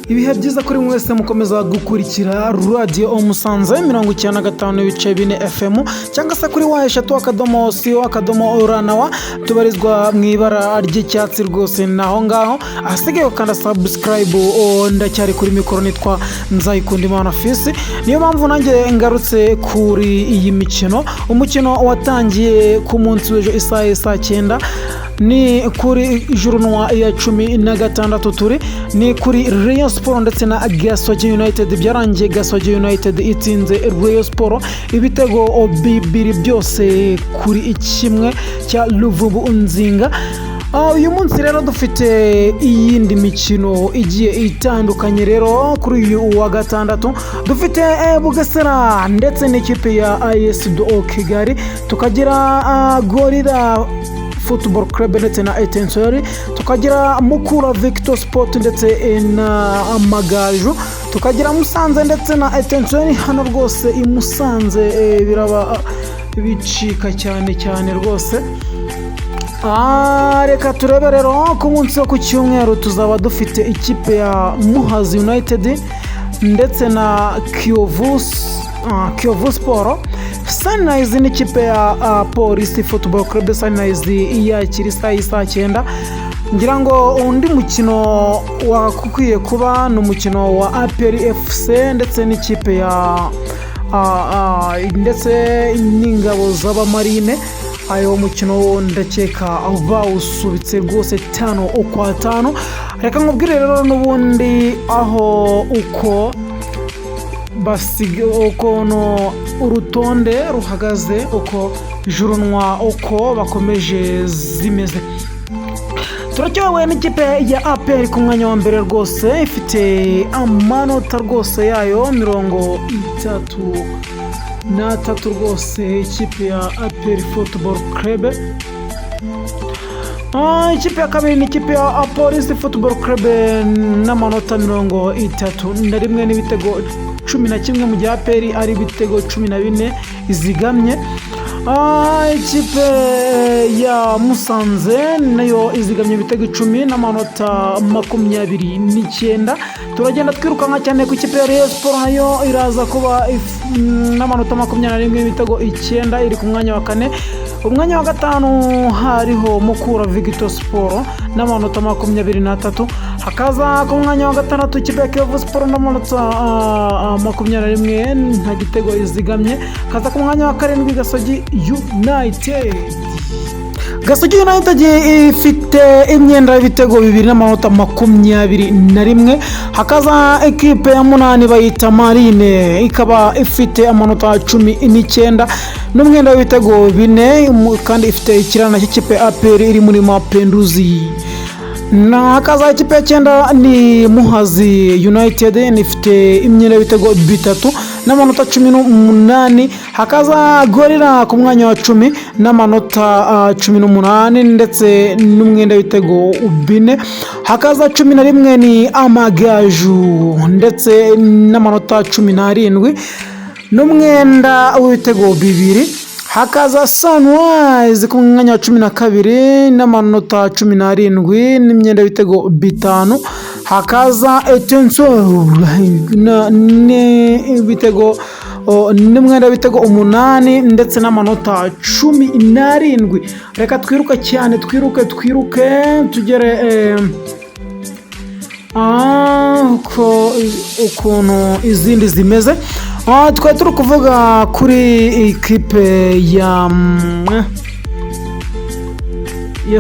Ibihe byiza kuri mwese mukomeza gukurikira Radio Umusanze 95.4 FM cyangwa se kuri eshatu.co/ranawa tubarizwa mu ibara ry'icyatsi rwose naho ngaho ahasigaye ukanda subscribe ndacyari kuri mikoro nitwa Nzayikundimana Fils. Niyo mpamvu nanjye ngarutse kuri iyi mikino. Umukino watangiye ku munsi w'ejo saa 9 ni kuri jurunwa ya 16 turi ni kuri Rayon Sport ndetse na Gasogi United. Byarangiye Gasogi United itsinze Rayon Sport ibitego bibiri byose kuri kimwe cya Luvubu Nzinga. Uyu munsi rero dufite iyindi mikino igiye itandukanye. Rero kuri uyu wa gatandatu dufite Bugesera ndetse n'ikipe ya AS do Kigali, tukagira Gorilla Football Club ndetse na Etincelle, tukagira Mukura Victor Sport ndetse na Amagaju, tukagira Musanze ndetse na Etincelle. Hano rwose i Musanze biraba bicika cyane rwose. Reka turebe rero ku munsi wo ku cyumweru tuzaba dufite ikipe ya Muhazi United ndetse na Kiyovu Sport. Sunrise n'ikipe ya Police Football Club. Sunrise yakiri saa 9. Ngira ngo undi mukino wakukwiye kuba n'umukino wa APR FC ndetse n'ikipe ya ndetse n'ingabo z'abamarine. Ayo mukino ndakeka bawusubitse rwose 5-5. Reka nkubwire rero n'ubundi aho uko basiga uko no urutonde ruhagaze, uko jurunwa uko bakomeje zimeze. Turacyowe n'ikipe ya APR ku mwanya wa mbere rwose ifite amanota rwose yayo 33 rwose. Ikipe ya APR Football Club. Ikipe ya kabiri ni ikipe ya Police Football Club n'amanota 31 n'ibitego 11 mu gihe APR ari ibitego 14 izigamye. Ikipe ya Musanze nayo izigamye ibitego 10 n'amanota 29. Turagenda twirukanka cyane ku ikipe ya Rayon Sport, nayo iraza kuba n'amanota 21 n'ibitego 9 iri ku mwanya wa 4. Umwanya wa 5 hariho Mukura Victor Sport n'amanota 23. Hakaza ku mwanya wa 6 ikipe ya Kiyovu Sport n'amanota 21 nta gitego izigamye. Hakaza ku mwanya wa 7 Gasogi United. Gasogi United ifite imyenda y'ibitego 2 n'amanota 21. Hakaza ekipe ya 8 bayita Marine ikaba ifite amanota 19 n'umwenda w'ibitego 4 kandi ifite ikirana cy'ikipe APR iri muri Mapinduzi. Na hakaza ikipe ya 9 ni Muhazi United ifite imyenda y'ibitego 3 n'amanota 18. Hakaza Gorilla ku mwanya wa 10 n'amanota 18 ndetse n'umwenda w'ibitego 4. Hakaza 11 ni Amagaju ndetse n'amanota 17 n'umwenda w'ibitego 2. Hakaza Sunrise ku mwanya wa 12 n'amanota 17 n'imyenda y'ibitego 5. Hakaza Etincelle n'ibitego n'umwenda w'ibitego 8 ndetse n'amanota 17. Reka twiruka cyane twiruke tugere ukuntu izindi zimeze. Twari turi kuvuga kuri ikipe ya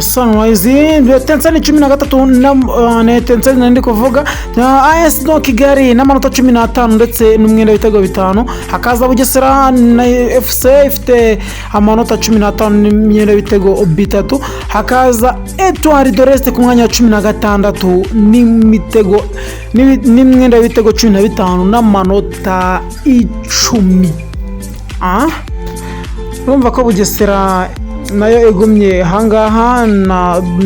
Sunrise. Etincelle 13 na Etincelle ndi kuvuga. AS do Kigali n'amanota 15 ndetse n'umwenda w'ibitego 5. Hakaza Bugesera na FC ifite amanota 15 n'imyenda w'ibitego 3. Hakaza Etoile de l'Est ku mwanya wa 16 n'imitego n'imwenda w'ibitego 15 n'amanota 10. Urumva ko Bugesera nayo egumye hangaha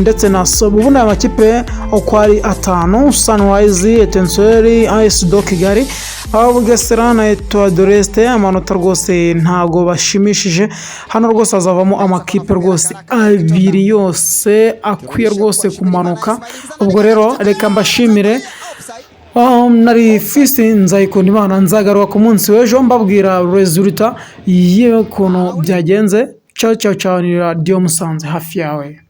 ndetse na ubundi amakipe uko ari 5: Sunrise, Etincelle, AS do Kigali. Bugesera na Etoile de l'Est amanota rwose ntago bashimishije, hano rwose hazavamo amakipe rwose abiri yose akwiye rwose kumanuka. Ubwo rero reka mbashimire, nari Fils Nzayikunda Imana, nzagaruka ku munsi w'ejo mbabwira resulta y'ukuntu byagenze. Ciao ciao ciao, ni Radio Musanze hafi yawe.